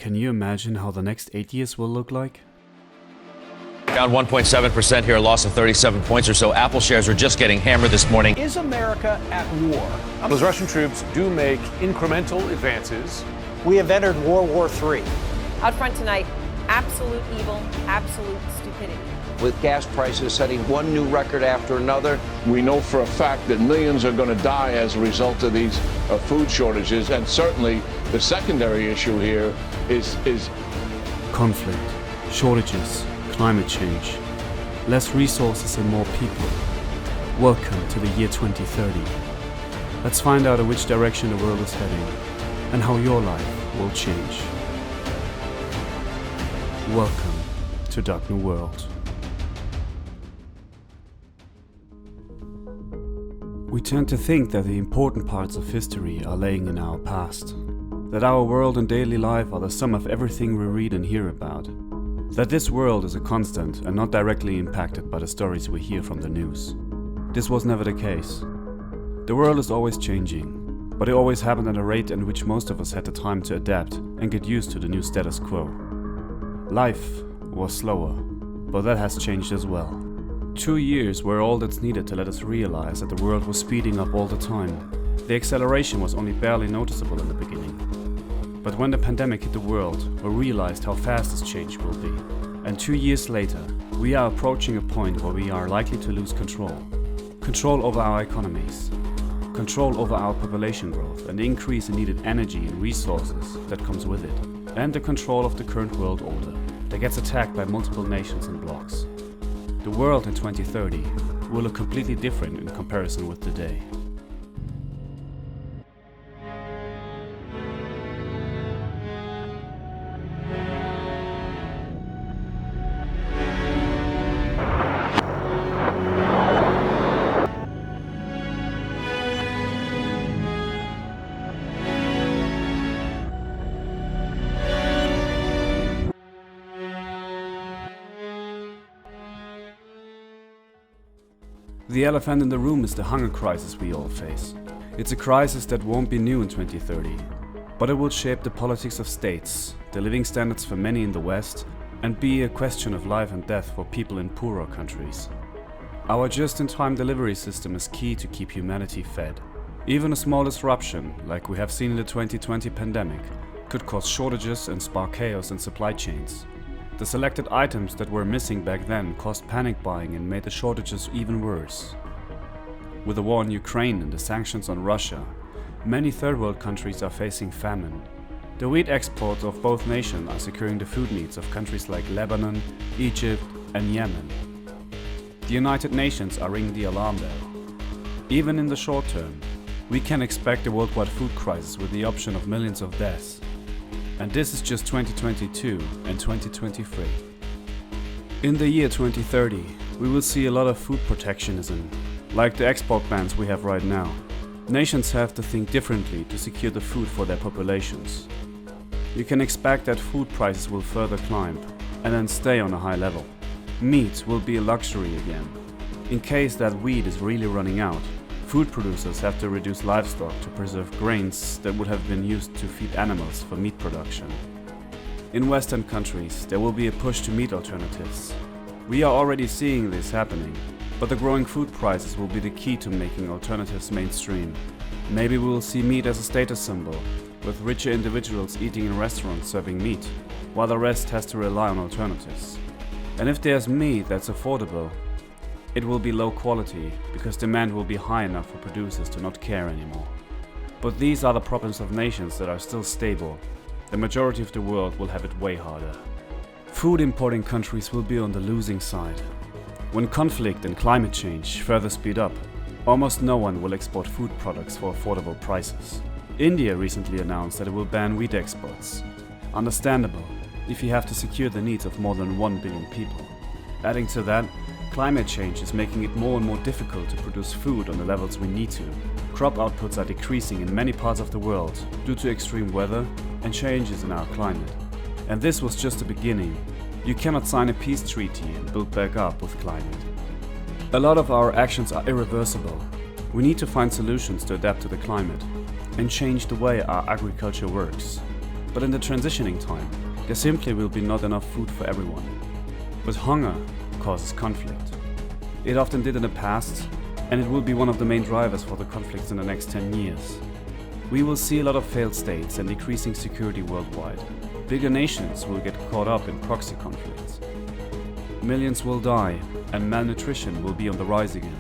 Can you imagine how the next 8 years will look like? Down 1.7% here, a loss of 37 points or so. Apple shares are just getting hammered this morning. Is America at war? Those Russian troops do make incremental advances. We have entered World War III. Out front tonight, absolute evil, absolute stupidity. With gas prices setting one new record after another. We know for a fact that millions are going to die as a result of these food shortages, and certainly the secondary issue here is Conflict, shortages, climate change, less resources and more people. Welcome to the year 2030. Let's find out in which direction the world is heading and how your life will change. Welcome to Dark New World. We tend to think that the important parts of history are laying in our past, that our world and daily life are the sum of everything we read and hear about, that this world is a constant and not directly impacted by the stories we hear from the news. This was never the case. The world is always changing, but it always happened at a rate in which most of us had the time to adapt and get used to the new status quo. Life was slower, but that has changed as well. 2 years were all that's needed to let us realize that the world was speeding up all the time. The acceleration was only barely noticeable in the beginning. But when the pandemic hit the world, we realized how fast this change will be. And 2 years later, we are approaching a point where we are likely to lose control. Control over our economies, control over our population growth and the increase in needed energy and resources that comes with it, and the control of the current world order that gets attacked by multiple nations and blocs. The world in 2030 will look completely different in comparison with today. The elephant in the room is the hunger crisis we all face. It's a crisis that won't be new in 2030, but it will shape the politics of states, the living standards for many in the West, and be a question of life and death for people in poorer countries. Our just-in-time delivery system is key to keep humanity fed. Even a small disruption, like we have seen in the 2020 pandemic, could cause shortages and spark chaos in supply chains. The selected items that were missing back then caused panic buying and made the shortages even worse. With the war in Ukraine and the sanctions on Russia, many third world countries are facing famine. The wheat exports of both nations are securing the food needs of countries like Lebanon, Egypt and Yemen. The United Nations are ringing the alarm bell. Even in the short term, we can expect a worldwide food crisis with the option of millions of deaths. And this is just 2022 and 2023. In the year 2030, we will see a lot of food protectionism, like the export bans we have right now. Nations have to think differently to secure the food for their populations. You can expect that food prices will further climb and then stay on a high level. Meat will be a luxury again. In case that wheat is really running out, food producers have to reduce livestock to preserve grains that would have been used to feed animals for meat production. In Western countries, there will be a push to meat alternatives. We are already seeing this happening, but the growing food prices will be the key to making alternatives mainstream. Maybe we will see meat as a status symbol, with richer individuals eating in restaurants serving meat, while the rest has to rely on alternatives. And if there's meat that's affordable, it will be low quality because demand will be high enough for producers to not care anymore. But these are the problems of nations that are still stable. The majority of the world will have it way harder. Food importing countries will be on the losing side. When conflict and climate change further speed up, almost no one will export food products for affordable prices. India recently announced that it will ban wheat exports. Understandable, if you have to secure the needs of more than 1 billion people. Adding to that, climate change is making it more and more difficult to produce food on the levels we need to. Crop outputs are decreasing in many parts of the world due to extreme weather and changes in our climate. And this was just the beginning. You cannot sign a peace treaty and build back up with climate. A lot of our actions are irreversible. We need to find solutions to adapt to the climate and change the way our agriculture works. But in the transitioning time, there simply will be not enough food for everyone. But hunger causes conflict. It often did in the past, and it will be one of the main drivers for the conflicts in the next 10 years. We will see a lot of failed states and decreasing security worldwide. Bigger nations will get caught up in proxy conflicts. Millions will die, and malnutrition will be on the rise again.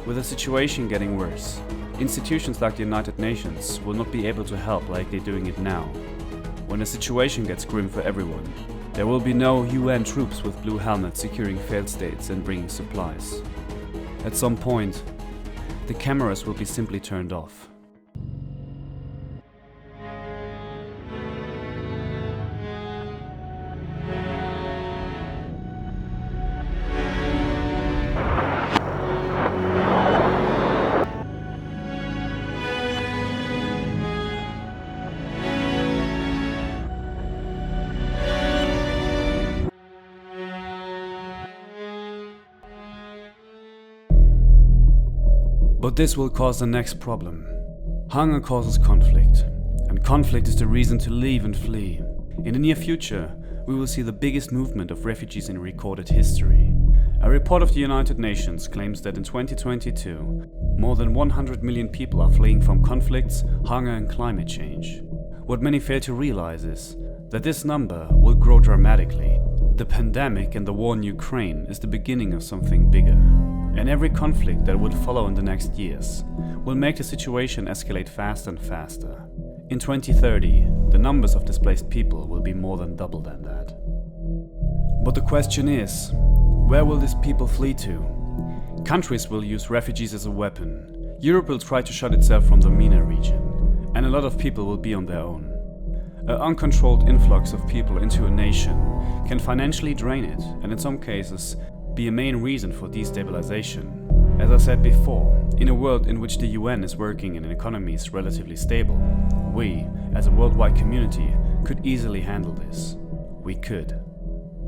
With the situation getting worse, institutions like the United Nations will not be able to help like they're doing it now. When the situation gets grim for everyone, there will be no UN troops with blue helmets securing failed states and bringing supplies. At some point, the cameras will be simply turned off. But this will cause the next problem. Hunger causes conflict, and conflict is the reason to leave and flee. In the near future, we will see the biggest movement of refugees in recorded history. A report of the United Nations claims that in 2022, more than 100 million people are fleeing from conflicts, hunger and climate change. What many fail to realize is that this number will grow dramatically. The pandemic and the war in Ukraine is the beginning of something bigger. And every conflict that would follow in the next years will make the situation escalate faster and faster. In 2030, the numbers of displaced people will be more than double than that. But the question is, where will these people flee to? Countries will use refugees as a weapon. Europe will try to shut itself from the MENA region, and a lot of people will be on their own. An uncontrolled influx of people into a nation can financially drain it, and in some cases, be a main reason for destabilization. As I said before, in a world in which the UN is working and an economy is relatively stable, we, as a worldwide community, could easily handle this. We could.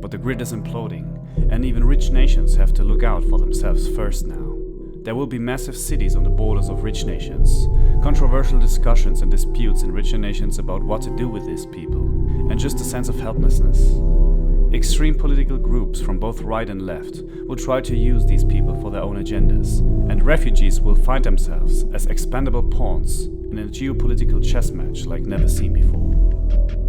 But the grid is imploding, and even rich nations have to look out for themselves first now. There will be massive cities on the borders of rich nations, controversial discussions and disputes in richer nations about what to do with these people, and just a sense of helplessness. Extreme political groups from both right and left will try to use these people for their own agendas, and refugees will find themselves as expendable pawns in a geopolitical chess match like never seen before.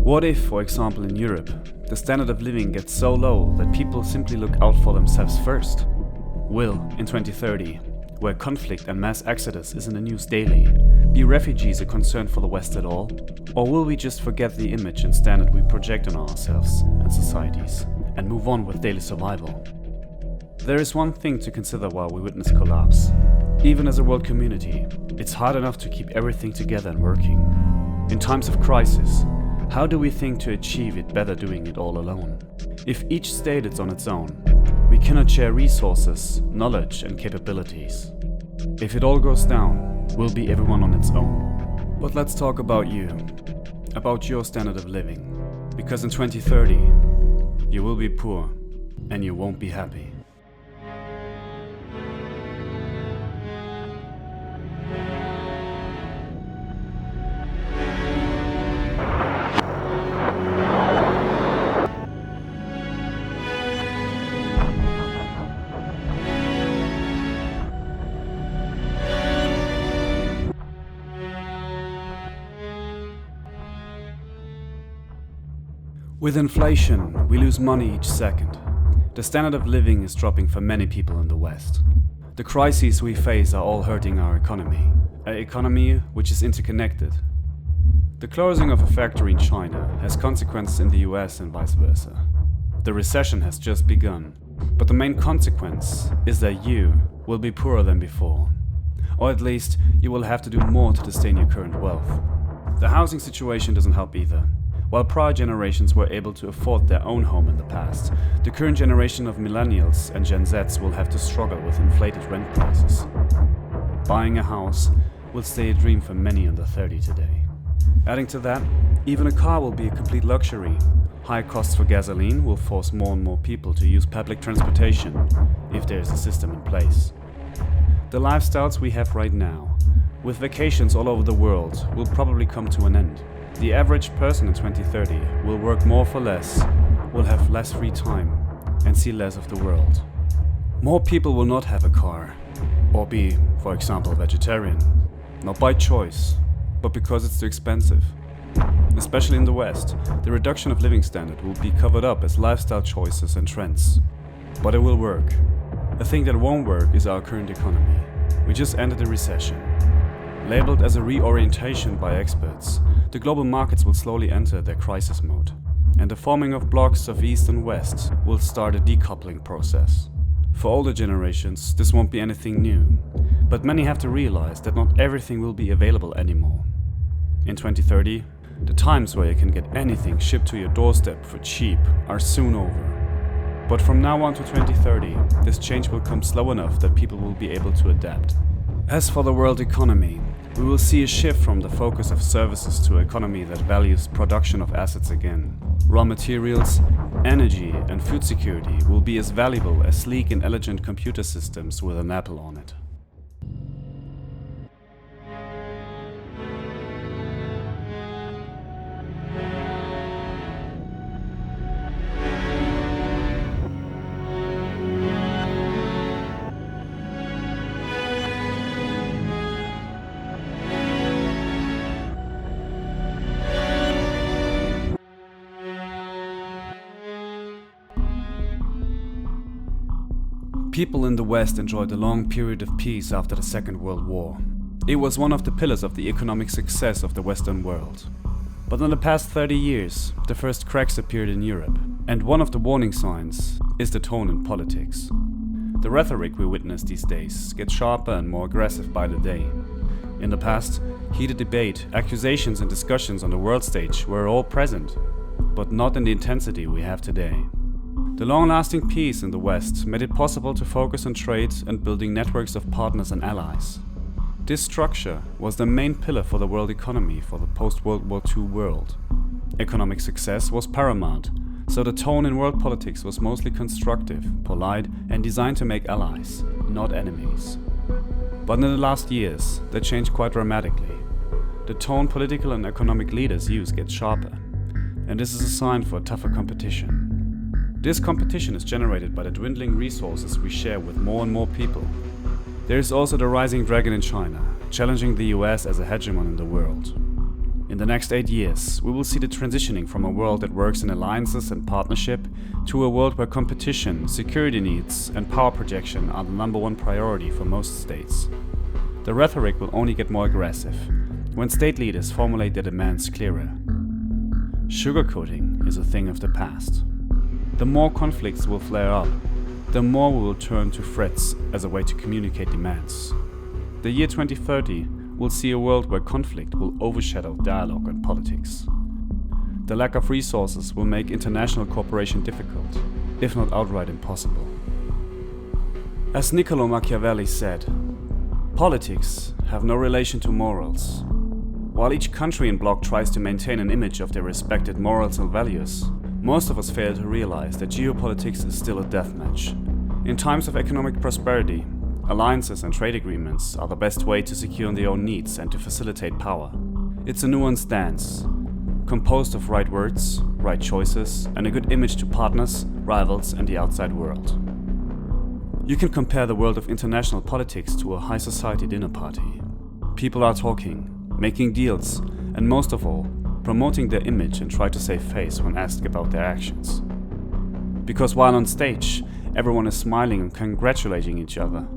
What if, for example in Europe, the standard of living gets so low that people simply look out for themselves first? Will, in 2030, where conflict and mass exodus is in the news daily, be refugees a concern for the West at all? Or will we just forget the image and standard we project on ourselves and societies, and move on with daily survival? There is one thing to consider while we witness collapse. Even as a world community, it's hard enough to keep everything together and working. In times of crisis, how do we think to achieve it better doing it all alone? If each state is on its own, we cannot share resources, knowledge and capabilities. If it all goes down, will be everyone on its own. But let's talk about you, about your standard of living. Because in 2030, you will be poor and you won't be happy. With inflation, we lose money each second. The standard of living is dropping for many people in the West. The crises we face are all hurting our economy, an economy which is interconnected. The closing of a factory in China has consequences in the US and vice versa. The recession has just begun, but the main consequence is that you will be poorer than before. Or at least, you will have to do more to sustain your current wealth. The housing situation doesn't help either. While prior generations were able to afford their own home in the past, the current generation of millennials and Gen Zs will have to struggle with inflated rent prices. Buying a house will stay a dream for many under 30 today. Adding to that, even a car will be a complete luxury. High costs for gasoline will force more and more people to use public transportation, if there is a system in place. The lifestyles we have right now, with vacations all over the world, will probably come to an end. The average person in 2030 will work more for less, will have less free time, and see less of the world. More people will not have a car, or be, for example, vegetarian. Not by choice, but because it's too expensive. Especially in the West, the reduction of living standard will be covered up as lifestyle choices and trends. But it will work. A thing that won't work is our current economy. We just entered a recession. Labeled as a reorientation by experts, the global markets will slowly enter their crisis mode, and the forming of blocks of East and West will start a decoupling process. For older generations, this won't be anything new, but many have to realize that not everything will be available anymore. In 2030, the times where you can get anything shipped to your doorstep for cheap are soon over. But from now on to 2030, this change will come slow enough that people will be able to adapt. As for the world economy, we will see a shift from the focus of services to an economy that values production of assets again. Raw materials, energy, and food security will be as valuable as sleek and elegant computer systems with an Apple on it. People in the West enjoyed a long period of peace after the Second World War. It was one of the pillars of the economic success of the Western world. But in the past 30 years, the first cracks appeared in Europe, and one of the warning signs is the tone in politics. The rhetoric we witness these days gets sharper and more aggressive by the day. In the past, heated debate, accusations and discussions on the world stage were all present, but not in the intensity we have today. The long-lasting peace in the West made it possible to focus on trade and building networks of partners and allies. This structure was the main pillar for the world economy for the post-World War II world. Economic success was paramount, so the tone in world politics was mostly constructive, polite, and designed to make allies, not enemies. But in the last years, that changed quite dramatically. The tone political and economic leaders use gets sharper, and this is a sign for a tougher competition. This competition is generated by the dwindling resources we share with more and more people. There is also the rising dragon in China, challenging the US as a hegemon in the world. In the next 8 years, we will see the transitioning from a world that works in alliances and partnership to a world where competition, security needs, and power projection are the #1 priority for most states. The rhetoric will only get more aggressive when state leaders formulate their demands clearer. Sugarcoating is a thing of the past. The more conflicts will flare up, the more we will turn to threats as a way to communicate demands. The year 2030 will see a world where conflict will overshadow dialogue and politics. The lack of resources will make international cooperation difficult, if not outright impossible. As Niccolo Machiavelli said, politics have no relation to morals. While each country and bloc tries to maintain an image of their respected morals and values, most of us fail to realize that geopolitics is still a deathmatch. In times of economic prosperity, alliances and trade agreements are the best way to secure their own needs and to facilitate power. It's a nuanced dance, composed of right words, right choices, and a good image to partners, rivals, and the outside world. You can compare the world of international politics to a high society dinner party. People are talking, making deals, and most of all, promoting their image and try to save face when asked about their actions. Because while on stage, everyone is smiling and congratulating each other,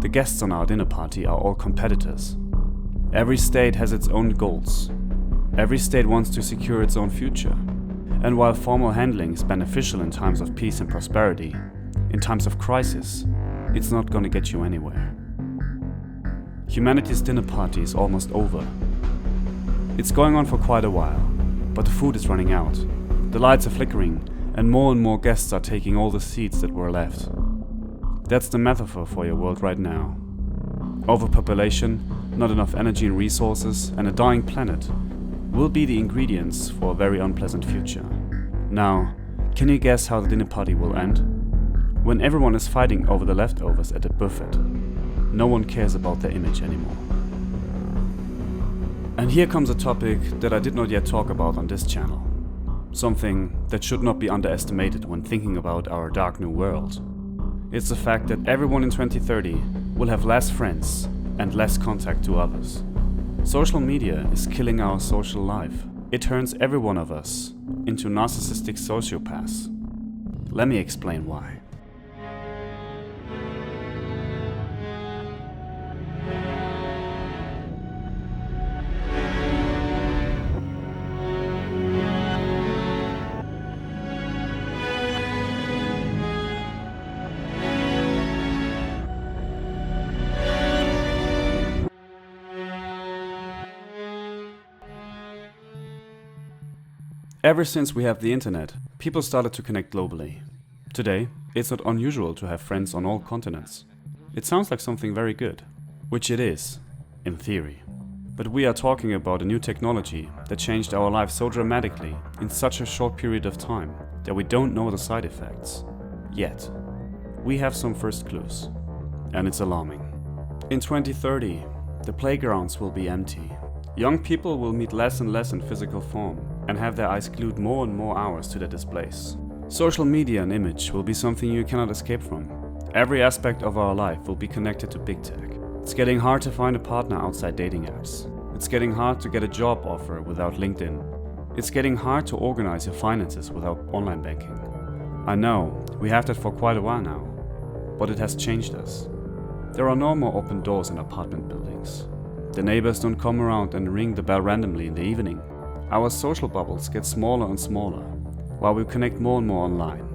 the guests on our dinner party are all competitors. Every state has its own goals. Every state wants to secure its own future. And while formal handling is beneficial in times of peace and prosperity, in times of crisis, it's not gonna get you anywhere. Humanity's dinner party is almost over. It's going on for quite a while, but the food is running out, the lights are flickering, and more guests are taking all the seats that were left. That's the metaphor for your world right now. Overpopulation, not enough energy and resources, and a dying planet will be the ingredients for a very unpleasant future. Now, can you guess how the dinner party will end? When everyone is fighting over the leftovers at a buffet. No one cares about their image anymore. And here comes a topic that I did not yet talk about on this channel. Something that should not be underestimated when thinking about our dark new world. It's the fact that everyone in 2030 will have less friends and less contact to others. Social media is killing our social life. It turns every one of us into narcissistic sociopaths. Let me explain why. Ever since we have the internet, people started to connect globally. Today, it's not unusual to have friends on all continents. It sounds like something very good, which it is, in theory. But we are talking about a new technology that changed our lives so dramatically in such a short period of time that we don't know the side effects. Yet, we have some first clues, and it's alarming. In 2030, the playgrounds will be empty. Young people will meet less and less in physical form and have their eyes glued more and more hours to their displays. Social media and image will be something you cannot escape from. Every aspect of our life will be connected to big tech. It's getting hard to find a partner outside dating apps. It's getting hard to get a job offer without LinkedIn. It's getting hard to organize your finances without online banking. I know, we have that for quite a while now, but it has changed us. There are no more open doors in apartment buildings. The neighbors don't come around and ring the bell randomly in the evening. Our social bubbles get smaller and smaller, while we connect more and more online.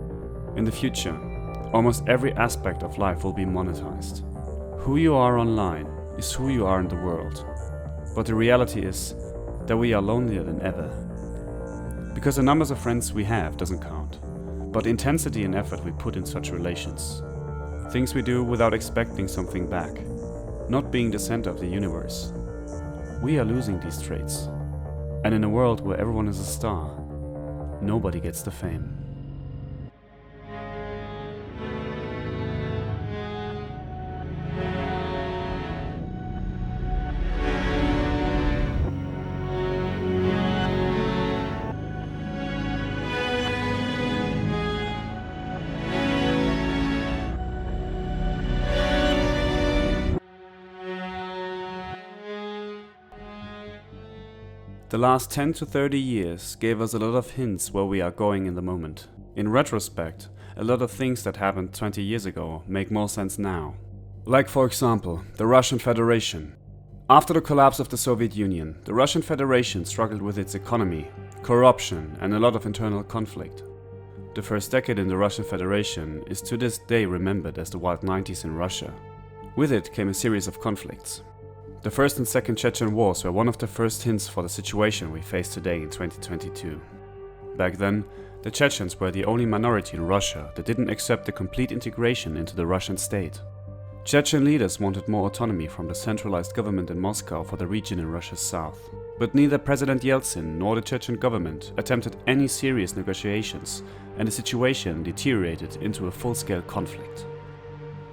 In the future, almost every aspect of life will be monetized. Who you are online is who you are in the world. But the reality is that we are lonelier than ever. Because the numbers of friends we have doesn't count, but the intensity and effort we put in such relations. Things we do without expecting something back. Not being the center of the universe. We are losing these traits. And in a world where everyone is a star, nobody gets the fame. The last 10 to 30 years gave us a lot of hints where we are going in the moment. In retrospect, a lot of things that happened 20 years ago make more sense now. Like for example, the Russian Federation. After the collapse of the Soviet Union, the Russian Federation struggled with its economy, corruption, and a lot of internal conflict. The first decade in the Russian Federation is to this day remembered as the wild 90s in Russia. With it came a series of conflicts. The First and Second Chechen Wars were one of the first hints for the situation we face today in 2022. Back then, the Chechens were the only minority in Russia that didn't accept the complete integration into the Russian state. Chechen leaders wanted more autonomy from the centralized government in Moscow for the region in Russia's south. But neither President Yeltsin nor the Chechen government attempted any serious negotiations, and the situation deteriorated into a full-scale conflict.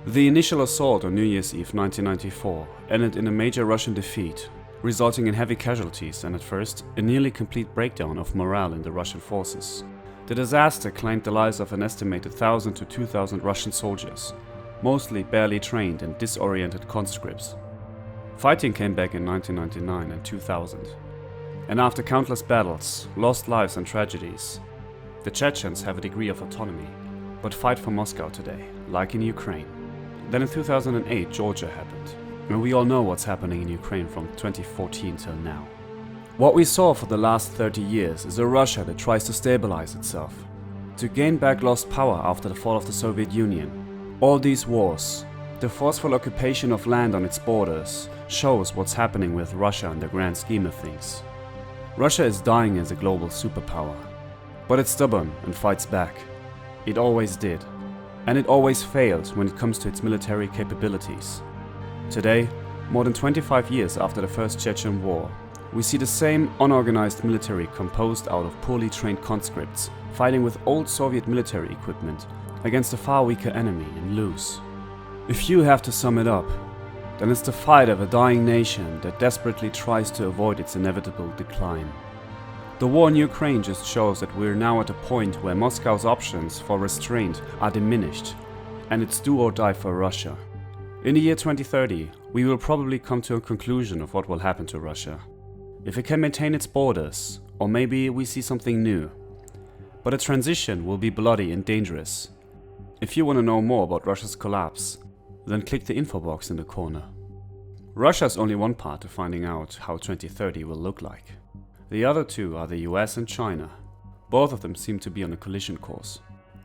The initial assault on New Year's Eve 1994 ended in a major Russian defeat, resulting in heavy casualties and at first, a nearly complete breakdown of morale in the Russian forces. The disaster claimed the lives of an estimated 1,000 to 2,000 Russian soldiers, mostly barely trained and disoriented conscripts. Fighting came back in 1999 and 2000, and after countless battles, lost lives and tragedies, the Chechens have a degree of autonomy, but fight for Moscow today, like in Ukraine. Then in 2008, Georgia happened, and we all know what's happening in Ukraine from 2014 till now. What we saw for the last 30 years is a Russia that tries to stabilize itself, to gain back lost power after the fall of the Soviet Union. All these wars, the forceful occupation of land on its borders, shows what's happening with Russia in the grand scheme of things. Russia is dying as a global superpower, but it's stubborn and fights back. It always did. And it always failed when it comes to its military capabilities. Today, more than 25 years after the First Chechen War, we see the same unorganized military composed out of poorly trained conscripts fighting with old Soviet military equipment against a far weaker enemy and lose. If you have to sum it up, then it's the fight of a dying nation that desperately tries to avoid its inevitable decline. The war in Ukraine just shows that we're now at a point where Moscow's options for restraint are diminished, and it's do or die for Russia. In the year 2030, we will probably come to a conclusion of what will happen to Russia. If it can maintain its borders, or maybe we see something new. But a transition will be bloody and dangerous. If you want to know more about Russia's collapse, then click the info box in the corner. Russia is only one part of finding out how 2030 will look like. The other two are the US and China. Both of them seem to be on a collision course.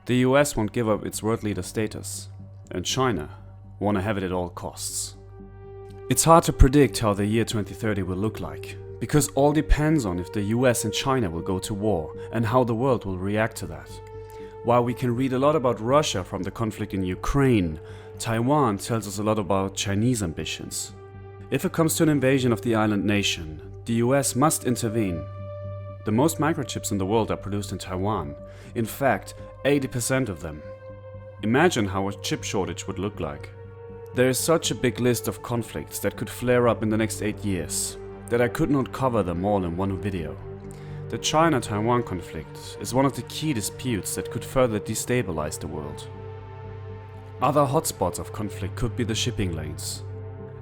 The US won't give up its world leader status, and China want to have it at all costs. It's hard to predict how the year 2030 will look like, because all depends on if the US and China will go to war and how the world will react to that. While we can read a lot about Russia from the conflict in Ukraine, Taiwan tells us a lot about Chinese ambitions. If it comes to an invasion of the island nation, the US must intervene. The most microchips in the world are produced in Taiwan. In fact, 80% of them. Imagine how a chip shortage would look like. There is such a big list of conflicts that could flare up in the next 8 years that I could not cover them all in one video. The China-Taiwan conflict is one of the key disputes that could further destabilize the world. Other hotspots of conflict could be the shipping lanes.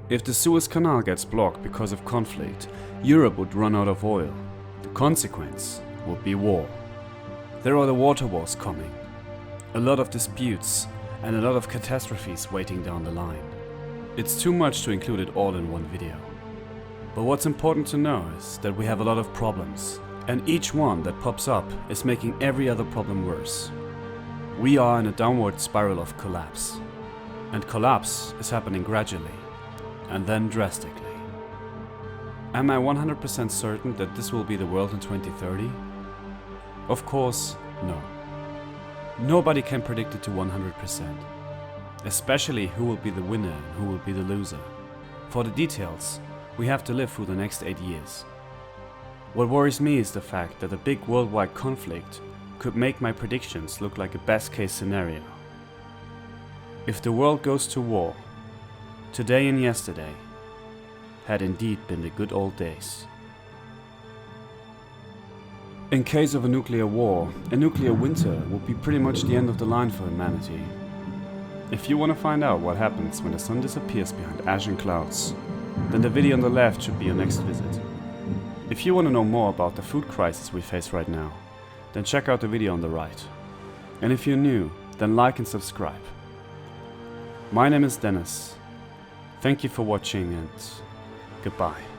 If the Suez Canal gets blocked because of conflict, Europe would run out of oil. The consequence would be war. There are the water wars coming. A lot of disputes and a lot of catastrophes waiting down the line. It's too much to include it all in one video. But what's important to know is that we have a lot of problems, and each one that pops up is making every other problem worse. We are in a downward spiral of collapse. And collapse is happening gradually, and then drastically. Am I 100% certain that this will be the world in 2030? Of course, no. Nobody can predict it to 100%. Especially who will be the winner and who will be the loser. For the details, we have to live through the next 8 years. What worries me is the fact that a big worldwide conflict could make my predictions look like a best case scenario. If the world goes to war, today and yesterday had indeed been the good old days. In case of a nuclear war, a nuclear winter would be pretty much the end of the line for humanity. If you want to find out what happens when the sun disappears behind ash and clouds, then the video on the left should be your next visit. If you want to know more about the food crisis we face right now, then check out the video on the right. And if you're new, then like and subscribe. My name is Dennis. Thank you for watching and goodbye.